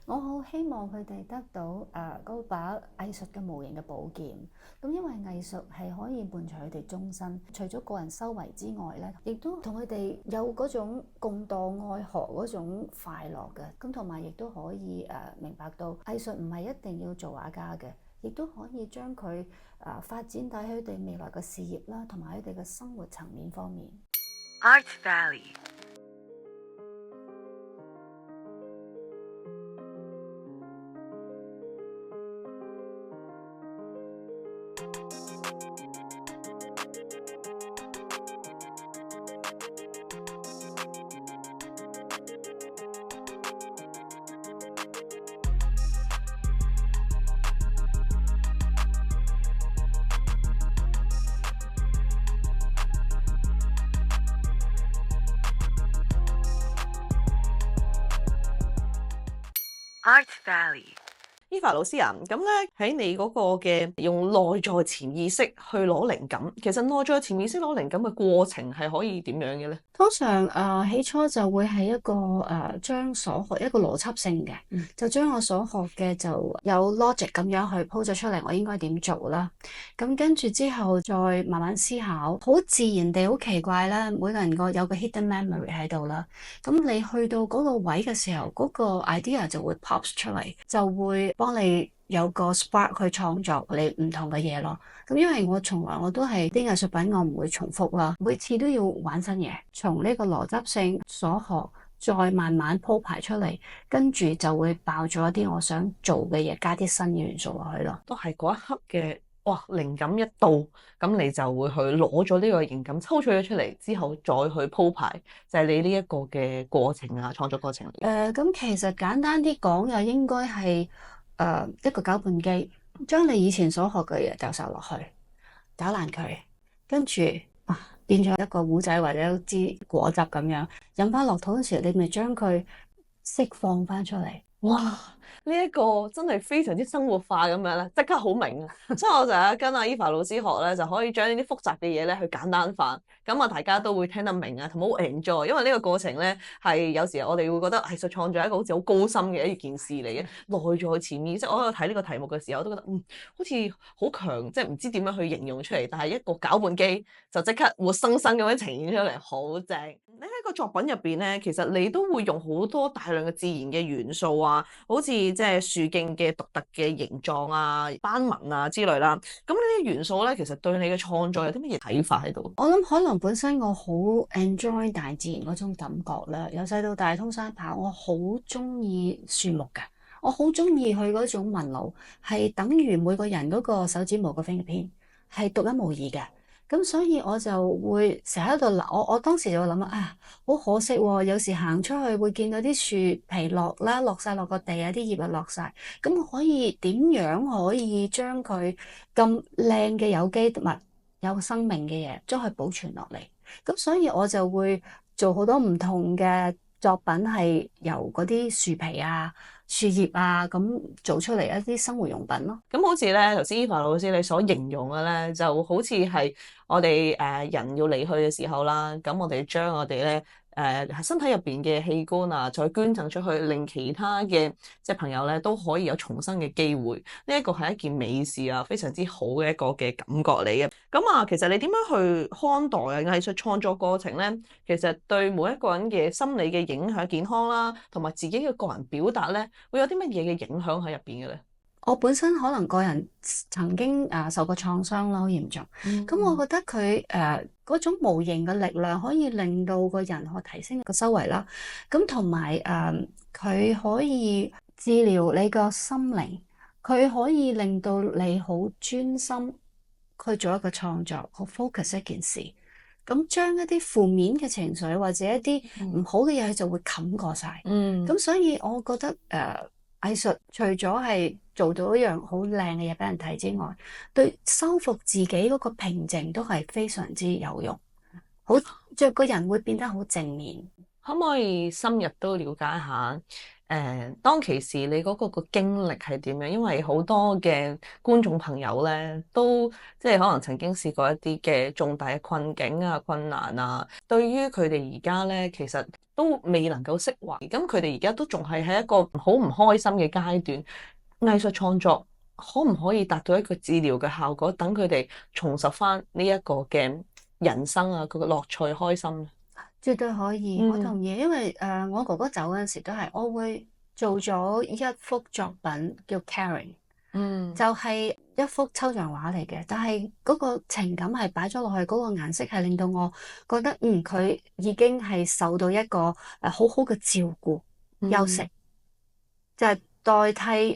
我好希望佢哋得到嗰把藝術嘅無形嘅寶劍。咁因為藝術係可以伴隨佢哋終身，除咗個人修為之外咧，亦都同佢哋有嗰種共墮愛河嗰種快樂嘅。咁同埋亦都可以明白到藝術唔係一定要做畫家嘅，亦都可以將佢發展到佢哋未來嘅事業啦，同埋佢哋嘅生活層面方面。Art Valley。Art Valley。Eva 老師啊，咁咧喺你嗰個嘅用內在潛意識去攞靈感，其實內在潛意識攞靈感嘅過程係可以點樣嘅咧？通常起初就會係一個將所學一個邏輯性嘅，就將我所學嘅就有 logic 咁樣去鋪咗出嚟，我應該點做啦。咁跟住之後再慢慢思考，好自然地好奇怪啦。每個人有個 hidden memory 喺度啦。咁你去到嗰個位嘅時候，嗰個 idea 就會 pop 出嚟，就會幫你有個 spark 去創作你唔同嘅嘢咯。咁因為我從來我都係啲藝術品，我唔會重複啦，每次都要玩新嘢，從呢個邏輯性所學，再慢慢鋪排出嚟，跟住就會爆咗一啲我想做嘅嘢，加啲新嘅元素落去咯。都係嗰一刻嘅哇，靈感一到，咁你就會去攞咗呢個靈感，抽取咗出嚟之後，再去鋪排，就係你呢一個嘅過程啊，創作過程。咁其實簡單啲講，又應該係一個攪拌機，將你以前所學嘅嘢掉晒落去，攪爛佢，跟住變咗一個糊仔或者一支果汁咁樣，飲翻落肚嗰時，你咪將佢釋放翻出嚟。哇！呢一個真係非常之生活化咁樣咧，即刻好明啊！所以我就係跟阿 Eva 老師學咧，就可以將呢啲複雜嘅嘢咧去簡單化，咁啊大家都會聽得明啊，同埋好 enjoy。因為呢個過程咧係有時我哋會覺得藝術創作係一個好似好高深嘅一件事嚟嘅，內在潛意識。我喺度睇呢個題目嘅時候，我都覺得好似好強，即係唔知點樣去形容出嚟。但係一個攪拌機就即刻活生生咁樣呈現出嚟，好正！你喺個作品入邊咧，其實你都會用好多大量嘅自然嘅元素啊，好似即係樹徑嘅獨特嘅形狀啊、斑紋啊之類啦。咁呢啲元素咧，其實對你嘅創作有啲乜嘢睇法喺度？我諗可能本身我好 enjoy 大自然嗰種感覺啦，由細到大通山跑，我好中意樹木㗎，我好中意佢嗰種紋路，係等於每個人嗰個手指模個 fingerprint 係獨一無二嘅。咁所以我就會成日喺度諗，我當時就會諗啊，好可惜喎，有時行出去會見到啲樹皮落啦，落晒落個地啊，啲葉啊落晒。咁我可以點樣可以將佢咁靚嘅有機物、有生命嘅嘢將佢保存落嚟？咁所以我就會做好多唔同嘅作品，係由嗰啲樹皮啊、樹葉啊咁做出嚟一啲生活用品咯。咁好似咧，頭先 Eva 老師你所形容嘅咧，就好似係我哋人要離去嘅時候啦，咁我哋將我哋咧身體入邊嘅器官啊，再捐贈出去，令其他嘅即係朋友咧都可以有重生嘅機會。呢一個係一件美事啊，非常之好嘅一個嘅感覺嚟嘅。咁啊，其實你點樣去看待啊藝術創作過程咧？其實對每一個人嘅心理嘅影響、健康啦，同埋自己嘅個人表達咧，會有啲乜嘢嘅影響喺入邊嘅咧？我本身可能個人曾經受過創傷啦，好嚴重。咁我覺得佢嗰種無形嘅力量可以令到個人可提升個修為啦。咁同埋佢可以治療你個心靈，佢可以令到你好專心去做一個創作，好 focus 一件事。咁將一啲負面嘅情緒或者一啲唔好嘅嘢，佢就會冚過晒。咁所以我覺得藝術除咗係做到一樣好靚嘅嘢俾人睇之外，對修復自己嗰個平靜都係非常之有用，個人會變得好正面。可唔可以深入都了解下當其時你嗰個經歷係點樣？因為好多嘅觀眾朋友咧，都即係可能曾經試過一啲嘅重大嘅困境啊、困難啊，對於佢哋而家咧，其實都未能夠釋懷。咁佢哋而家都仲係喺一個好唔開心嘅階段。藝術創作可唔可以達到一個治療嘅效果，等佢哋重拾翻呢一個嘅人生啊，佢個樂趣、開心？絕對可以，我嗯同意，因為我哥哥走嗰陣時都係，我會做咗一幅作品叫 Caring，嗯就係一幅抽象畫嚟嘅，但係嗰個情感係擺咗落去，嗰個顏色係令到我覺得，佢已經係受到一個好好嘅照顧、休息，就係代替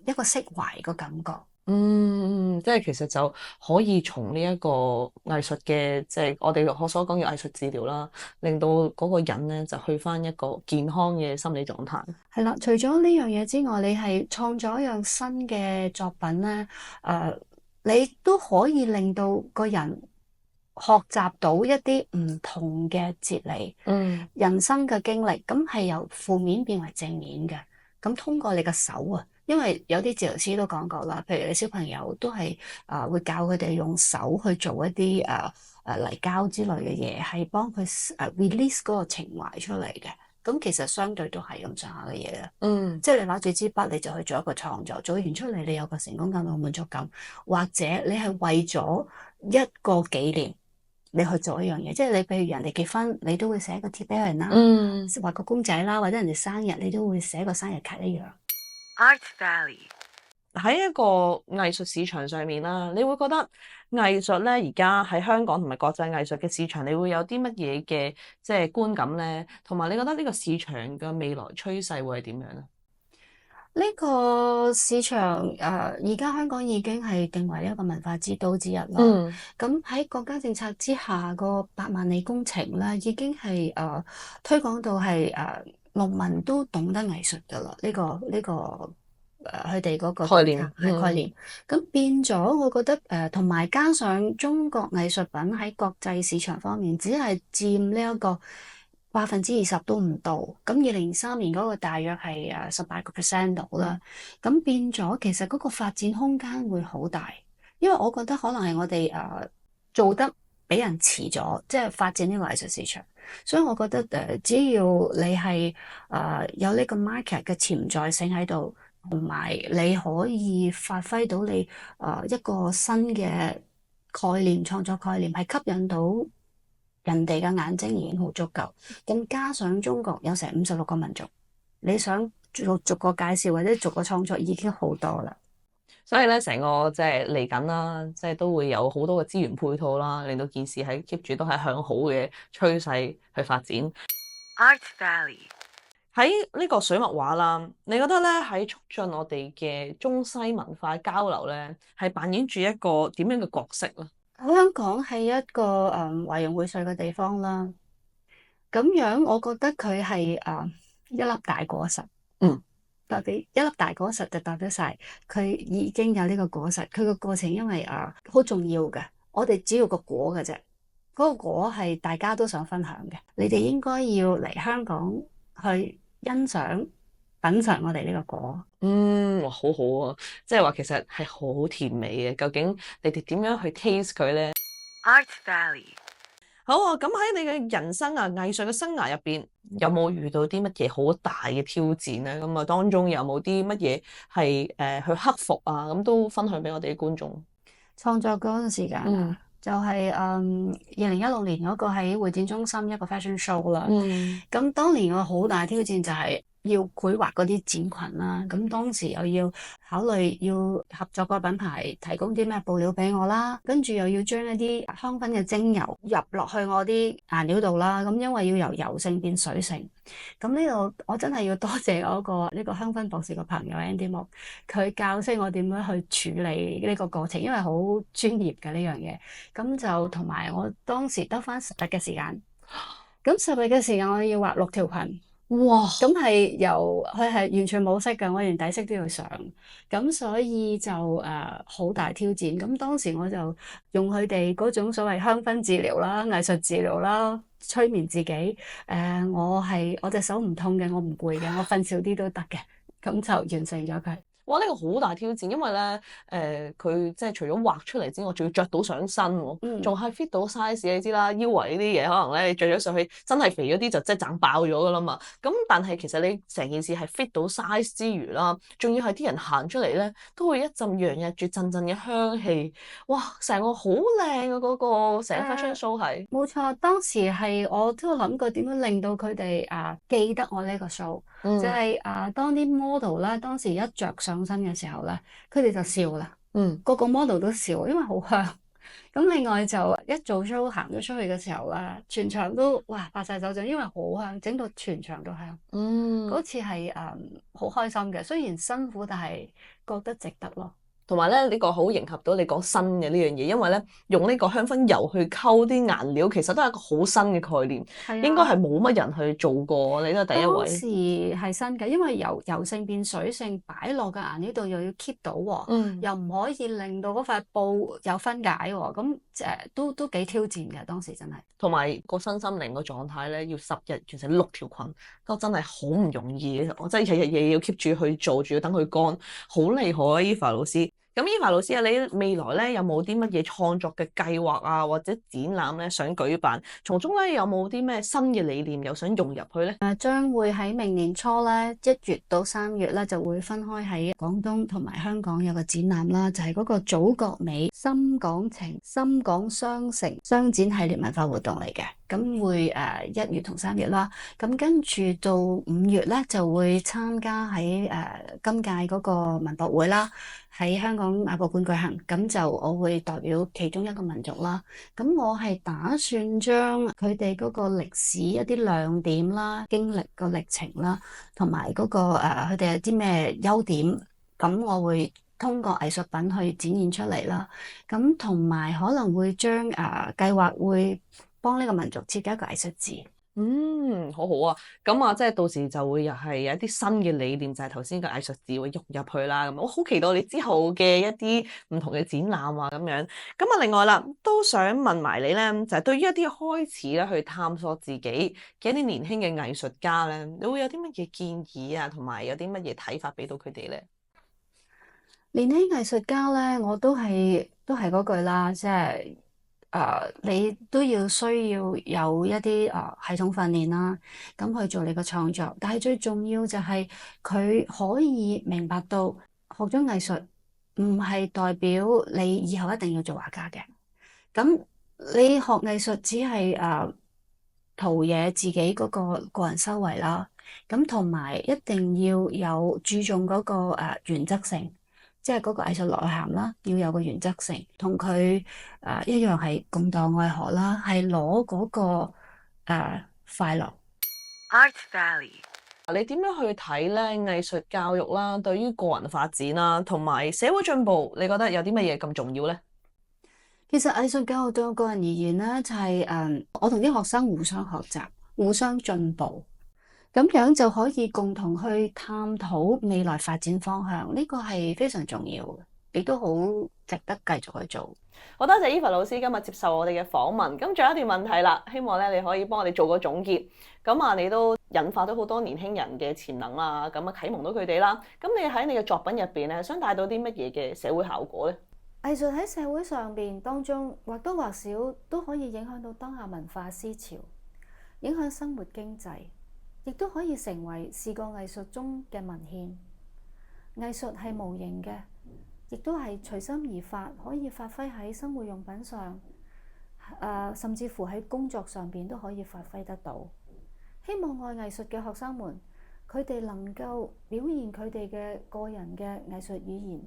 一個釋懷個感覺。即係其實就可以從呢一個藝術嘅，即係我哋所講嘅藝術治療啦，令到嗰個人咧就去翻一個健康嘅心理狀態。係啦，除咗呢樣嘢之外，你係創作一樣新嘅作品咧，你都可以令到個人學習到一啲唔同嘅哲理，人生嘅經歷，咁係由負面變為正面嘅。咁通過你嘅手啊，因為有啲治療師都講過啦，譬如你小朋友都係會教佢哋用手去做一啲泥膠之類嘅嘢，係幫佢release 嗰個情懷出嚟嘅。咁其實相對都係咁上下嘅嘢啦。即係你攞住支筆，你就去做一個創作，做完出嚟你有個成功感同滿足感，或者你係為咗一個紀念，你去做一樣嘢，即係你譬如人哋結婚，你都會寫個貼俾人啦，畫個公仔啦，或者人哋生日，你都會寫個生日卡一樣。Art Valley 喺一個藝術市場上面啦，你會覺得藝術咧而家喺香港同埋國際藝術嘅市場，你會有啲乜嘢嘅即係觀感咧？同埋你覺得呢個市場嘅未來趨勢會係點樣咧？呢個市場而家香港已經係定為一個文化之都之一啦。咁喺國家政策之下，個8萬里工程咧已經係推廣到係農民都懂得藝術噶啦。呢個佢哋嗰個概念係概念。咁變咗，我覺得同埋加上中國藝術品喺國際市場方面，只係佔呢一個20%都唔到。咁2023年嗰個大約係18% 到啦。咁變咗，其實嗰個發展空間會好大，因為我覺得可能係我哋做得俾人遲咗，即係發展呢個藝術市場。所以我覺得只要你係有呢個 market 嘅潛在性喺度，同埋你可以發揮到你一個新嘅概念、創作概念，係吸引到人哋嘅眼睛，已經好足夠。咁加上中國有成56個民族，你想逐個介紹或者逐個創作已經好多啦。所以咧，成個即係嚟緊啦，即係都會有好多嘅資源配套啦，令到件事喺 keep 住都係向好嘅趨勢去發展。Art Valley 喺呢個水墨畫啦，你覺得咧喺促進我哋嘅中西文化交流咧，係扮演住一個點樣嘅角色咧？香港係一個華人薈萃嘅地方啦，咁樣我覺得佢係一粒大果實，代表一粒大果實就代表晒佢已經有呢個果實，佢個過程因為好重要嘅，我哋只要個果嘅啫，嗰個果係大家都想分享嘅，你哋應該要嚟香港去欣賞、品嚐我哋呢個果。哇，好好啊！即係話其實係好甜美嘅，究竟你哋點樣去 taste 佢咧？Art Valley 好啊！咁喺你嘅人生啊、藝術嘅生涯入邊，有冇遇到啲乜嘢好大嘅挑戰咧？咁啊，當中有冇啲乜嘢係去克服啊？咁都分享俾我哋嘅觀眾。創作嗰陣時間就係2016年嗰個喺會展中心一個 fashion show 啦。咁當年個好大挑戰就係要繪畫嗰啲展裙啦。咁當時又要考慮要合作個品牌提供啲咩布料俾我啦，跟住又要將一啲香薰嘅精油入落去我啲顏料度啦。咁因為要由油性變水性。咁呢度我真係要多謝呢個香薰博士個朋友 Andy Mo， 佢教識我點樣去處理呢個過程，因為好專業嘅呢樣嘢。咁就同埋我當時得返10日嘅時間，咁10日嘅時間我要畫6條裙，哇！咁係由佢係完全冇識嘅，我連底色都要上，咁所以就好大挑戰。咁當時我就用佢哋嗰種所謂香薰治療啦、藝術治療啦，催眠自己。我隻手唔痛嘅，我唔攰嘅，我瞓少啲都得嘅，咁就完成咗佢。哇！呢個好大挑戰，因為咧，佢即係除咗畫出嚟之外，仲要着到上身喎，嗯。仲係 fit 到 size。你知啦，腰圍呢啲嘢可能咧，你着咗上去真係肥嗰啲就即係掙爆咗噶啦嘛。咁但係其實你成件事係 fit 到 size 之餘啦，仲要係啲人行出嚟咧，都會一陣洋溢住陣陣嘅香氣。哇！成個好靚啊，嗰個成個 fashion show 係。冇錯，當時係我都有諗過點樣令到佢哋記得我呢個 show，就嗯係當啲 model 啦，當時一着上身嘅時候咧，佢哋就笑啦，嗯。個個 model 都笑，因為好香。咁另外就一做 show 行咗出去嘅時候咧，全場都哇拍晒手掌，因為好香，整到全場都香。嗯。嗰次係好開心嘅，雖然辛苦，但係覺得值得咯。同埋咧，呢個好迎合到你講新嘅呢樣嘢，因為咧用呢個香薰油去溝啲顏料，其實都係一個好新嘅概念，係應該係啊。冇乜人去做過，你都係第一位。當時係新嘅，因為油性變水性擺落嘅顏料度又要 keep 到喎，嗯。又唔可以令到嗰塊布有分解喎，咁都幾挑戰嘅，當時真係。同埋個身心靈個狀態咧，要10日完成6條裙，都真係好唔容易。我真係日日夜夜要 keep 住去做，仲要等佢乾，好厲害啊！Eva 老師。咁 Eva 老師啊，你未來咧有冇啲乜嘢創作嘅計劃啊，或者展覽咧想舉辦？從中咧有冇啲咩新嘅理念又想融入去咧？將會喺明年初咧1月到3月咧就會分開喺廣東同埋香港有個展覽啦，就係嗰個祖國美深港情深港雙城雙展系列文化活動嚟嘅。咁會1月同3月啦，咁跟住到5月咧就會參加喺今屆嗰個文博會啦，喺香港亞博館舉行。咁就我會代表其中一個民族啦。咁我係打算將佢哋嗰個歷史一啲亮點啦、經歷個歷程啦，同埋嗰個佢哋有啲咩優點，咁我會通過藝術品去展現出嚟啦。咁同埋可能會將計劃會幫呢個民族設計一個藝術字。嗯，好好啊。咁啊，即係到時就會又係有一啲新嘅理念，就係頭先個藝術字會融入去啦。咁我好期待你之後嘅一啲唔同嘅展覽啊，咁樣。咁啊，另外啦，都想問埋你咧，就係對於一啲開始咧去探索自己嘅一啲年輕嘅藝術家咧，你會有啲乜嘢建議啊，同埋有啲乜嘢睇法俾到佢哋咧？年輕藝術家咧，我都係嗰句啦，即係你都要需要有一啲系統訓練啦，咁去做你個創作。但係最重要就係佢可以明白到學咗藝術唔係代表你以後一定要做畫家嘅。咁你學藝術只係陶冶自己嗰個人修為啦，咁同埋一定要有注重嗰個原則性。即係嗰個藝術內涵啦，要有個原則性，同佢一樣係共墮愛河啦，係攞嗰個快樂。Art Valley，你點樣去睇咧藝術教育啦，對於個人發展啦，同埋社會進步，你覺得有啲乜嘢咁重要咧？其實藝術教育對我個人而言咧，就係我同啲學生互相學習、互相進步，咁樣就可以共同去探討未來發展方向。呢個係非常重要嘅，亦都好值得繼續去做。好多謝 Eva 老師今日接受我哋嘅訪問。咁仲有一段問題啦，希望咧你可以幫我哋做個總結。咁啊，你都引發到好多年輕人嘅潛能啦，咁啊啟蒙到佢哋啦。咁你喺你嘅作品入邊咧，想帶到啲乜嘢嘅社會效果咧？藝術喺社會上邊當中或多或少都可以影響到當下文化思潮，影響生活經濟，亦都可以成為視覺藝術中嘅文獻。藝術係無形嘅，亦都係隨心而發，可以發揮喺生活用品上，甚至乎喺工作上邊都可以發揮得到。希望愛藝術嘅學生們，佢哋能夠表現佢哋嘅個人嘅藝術語言、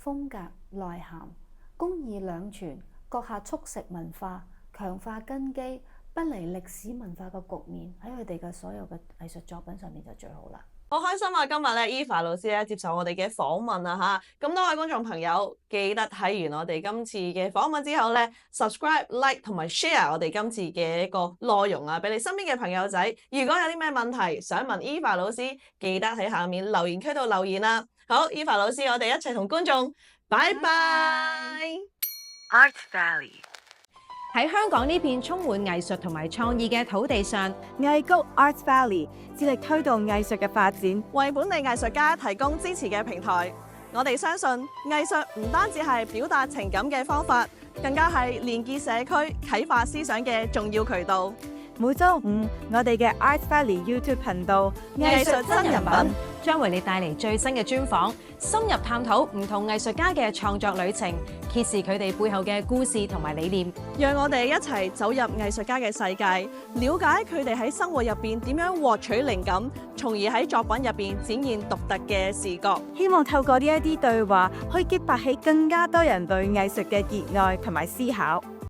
風格、內涵，公義兩全，閣下速食文化，強化根基，不離歷史文化嘅局面，喺佢哋嘅所有嘅藝術作品上面就最好啦。好開心啊！今日咧，Eva 老師咧接受我哋嘅訪問啊嚇，咁多位觀眾朋友記得睇完我哋今次嘅訪問之後咧，subscribe、like 同埋 share 我哋今次嘅一個內容啊，俾你身邊嘅朋友仔。如果有啲咩問題想問 Eva 老師，記得喺下面留言區度留言啦。好，Eva 老師，我哋一齊同觀眾拜拜。Art Valley。喺香港呢片充滿藝術同埋創意嘅土地上，藝谷 Art Valley 致力推動藝術嘅發展，為本地藝術家提供支持嘅平台。我哋相信藝術唔單止係表達情感嘅方法，更加係連結社區、啟發思想嘅重要渠道。每週五我哋嘅 Art Valley YouTube 頻道藝術真人品將為你帶嚟最新嘅專訪，深入探討唔同藝術家嘅創作旅程，揭示佢哋背後嘅故事同埋理念。讓我哋一齊走入藝術家嘅世界，了解佢哋喺生活入邊點樣獲取靈感，從而喺作品入邊展現獨特嘅視覺。希望透過呢一啲對話，可以激發起更加多人對藝術嘅熱愛同埋思考。